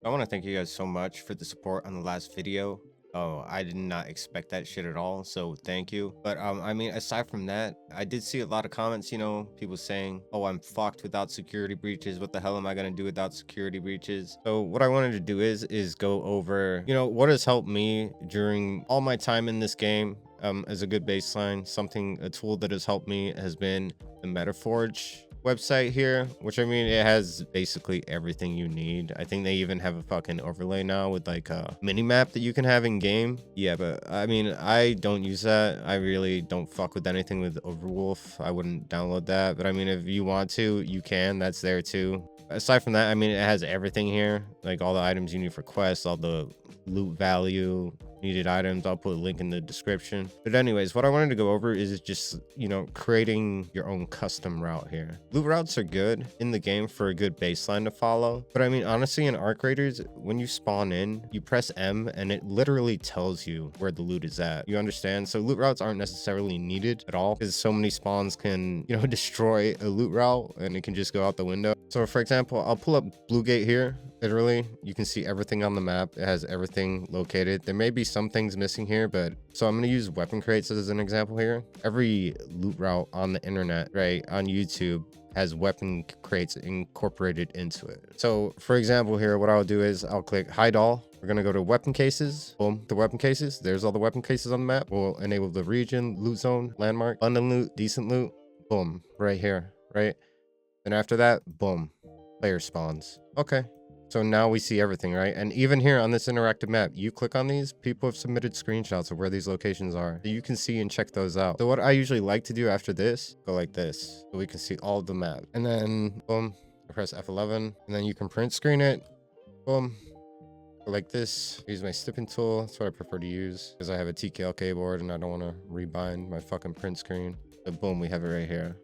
I want to thank you guys so much for the support on the last video. Oh, I did not expect that shit at all. So thank you. But I mean, aside from that, I did see a lot of comments, people saying, "Oh, I'm fucked without security breaches. What the hell am I gonna do without security breaches?" So what I wanted to do is go over, what has helped me during all my time in this game. As a good baseline, a tool that has helped me has been the Metaforge website here, which I mean, it has basically everything you need. I think they even have a fucking overlay now with like a mini map that you can have in game. Yeah, but I mean, I don't use that. I really don't fuck with anything with Overwolf. I wouldn't download that, but I mean, if you want to, you can. That's there too. Aside from that, I mean, it has everything here, like all the items you need for quests, all the loot value, needed items. I'll put a link in the description. But anyways, what I wanted to go over is just, creating your own custom route here. Loot routes are good in the game for a good baseline to follow. But I mean, honestly, in Arc Raiders, when you spawn in, you press M and it literally tells you where the loot is at. You understand? So loot routes aren't necessarily needed at all because so many spawns can, destroy a loot route and it can just go out the window. So for example, I'll pull up Blue Gate here. Literally, you can see everything on the map. It has everything located. There may be some things missing here, but so I'm going to use weapon crates as an example here. Every loot route on the internet, right, on YouTube has weapon crates incorporated into it. So for example here, what I'll do is I'll click hide all. We're going to go to weapon cases. Boom, the weapon cases. There's all the weapon cases on the map. We'll enable the region, loot zone, landmark, abundant loot, decent loot. Boom, right here, right? Then after that, boom, player spawns. Okay. So now we see everything, right? And even here on this interactive map, you click on these, people have submitted screenshots of where these locations are. So you can see and check those out. So what I usually like to do after this, go like this, so we can see all of the map. And then, boom, press F11, and then you can print screen it. Boom, go like this. Use my snipping tool. That's what I prefer to use because I have a TKL keyboard and I don't want to rebind my fucking print screen. So boom, we have it right here.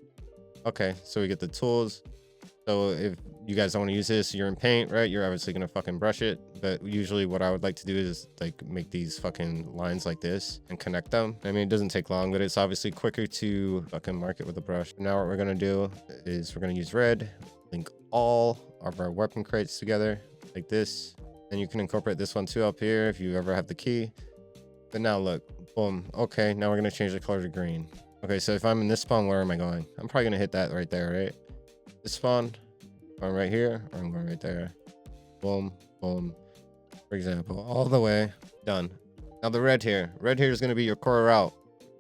Okay, so we get the tools. So if you guys don't want to use this, you're in paint, right? You're obviously gonna fucking brush it. But usually what I would like to do is like make these fucking lines like this and connect them. I mean, it doesn't take long, but it's obviously quicker to fucking mark it with a brush. Now what we're gonna do is we're gonna use red, link all of our weapon crates together like this. And you can incorporate this one too up here if you ever have the key. But now look, boom. Okay, now we're gonna change the color to green. Okay, so if I'm in this spawn, where am I going? I'm probably gonna hit that right there, right? This spawn, going right here, or I'm going right there. Boom, boom. For example, all the way done. Now the red here is going to be your core route,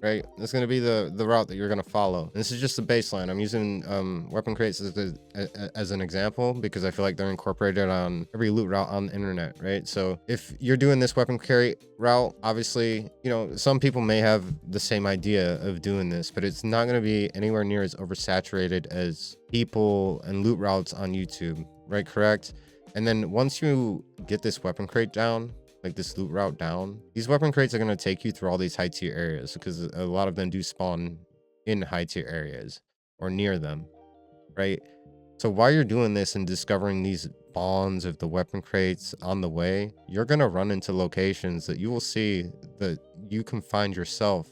right? It's going to be the route that you're going to follow. And this is just the baseline. I'm using weapon crates as an example because I feel like they're incorporated on every loot route on the internet, right? So if you're doing this weapon crate route, obviously, some people may have the same idea of doing this, but it's not going to be anywhere near as oversaturated as people and loot routes on YouTube, right? Correct. And then once you get this weapon crate down, like this loot route down, these weapon crates are going to take you through all these high tier areas because a lot of them do spawn in high tier areas or near them, right? So while you're doing this and discovering these spawns of the weapon crates on the way, you're going to run into locations that you will see that you can find yourself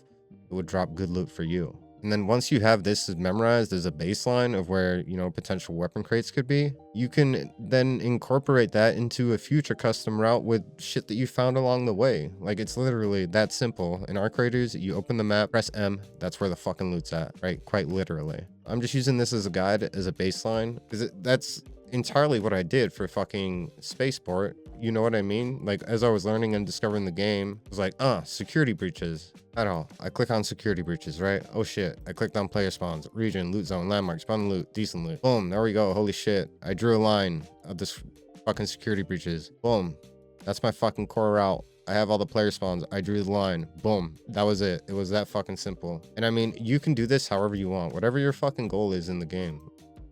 that would drop good loot for you. And then once you have this memorized as a baseline of where, potential weapon crates could be, you can then incorporate that into a future custom route with shit that you found along the way. Like, it's literally that simple. In Arc Raiders, you open the map, press M, that's where the fucking loot's at, right? Quite literally. I'm just using this as a guide, as a baseline, because that's entirely what I did for fucking Spaceport. You know what I mean? Like, as I was learning and discovering the game, I was like, security breaches. I don't know. I click on security breaches, right? Oh shit. I clicked on player spawns, region, loot zone, landmark, spawn loot, decent loot. Boom, there we go. Holy shit. I drew a line of this fucking security breaches. Boom. That's my fucking core route. I have all the player spawns. I drew the line. Boom. That was it. It was that fucking simple. And I mean, you can do this however you want, whatever your fucking goal is in the game.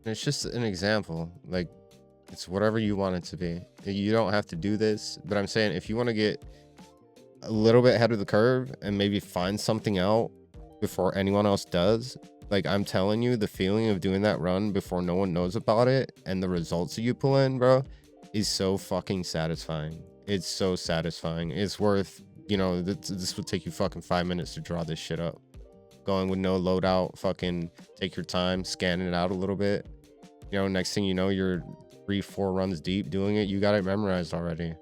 And it's just an example. Like, it's whatever you want it to be. You don't have to do this, but I'm saying if you want to get a little bit ahead of the curve and maybe find something out before anyone else does, like, I'm telling you, the feeling of doing that run before no one knows about it and the results that you pull in, bro, is so fucking satisfying. It's so satisfying. It's worth, this would take you fucking 5 minutes to draw this shit up. Going with no loadout, fucking take your time, scanning it out a little bit. Next thing you know, you're 3-4 runs deep doing it, you got it memorized already.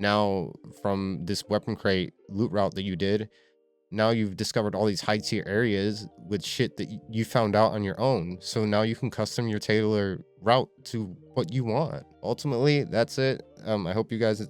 Now from this weapon crate loot route that you did, now you've discovered all these high tier areas with shit that you found out on your own. So now you can custom your tailor route to what you want. Ultimately, that's it. I hope you guys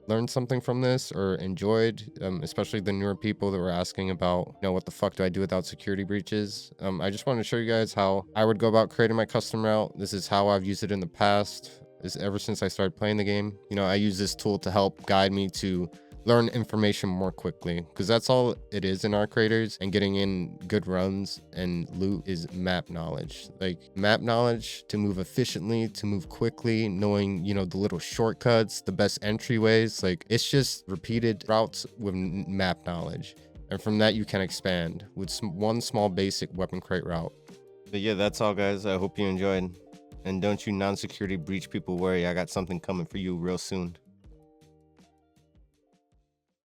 learned something from this or enjoyed, especially the newer people that were asking about, you know, what the fuck do I do without security breaches. I just wanted to show you guys how I would go about creating my custom route. This is how I've used it in the past. Ever since I started playing the game, you know, I use this tool to help guide me to learn information more quickly, because that's all it is in our creators, and getting in good runs and loot is map knowledge. Like map knowledge to move efficiently, to move quickly, knowing, you know, the little shortcuts, the best entryways. Like it's just repeated routes with map knowledge, and from that you can expand with one small basic weapon crate route. But yeah, that's all guys. I hope you enjoyed, and don't you non-security breach people worry, I got something coming for you real soon.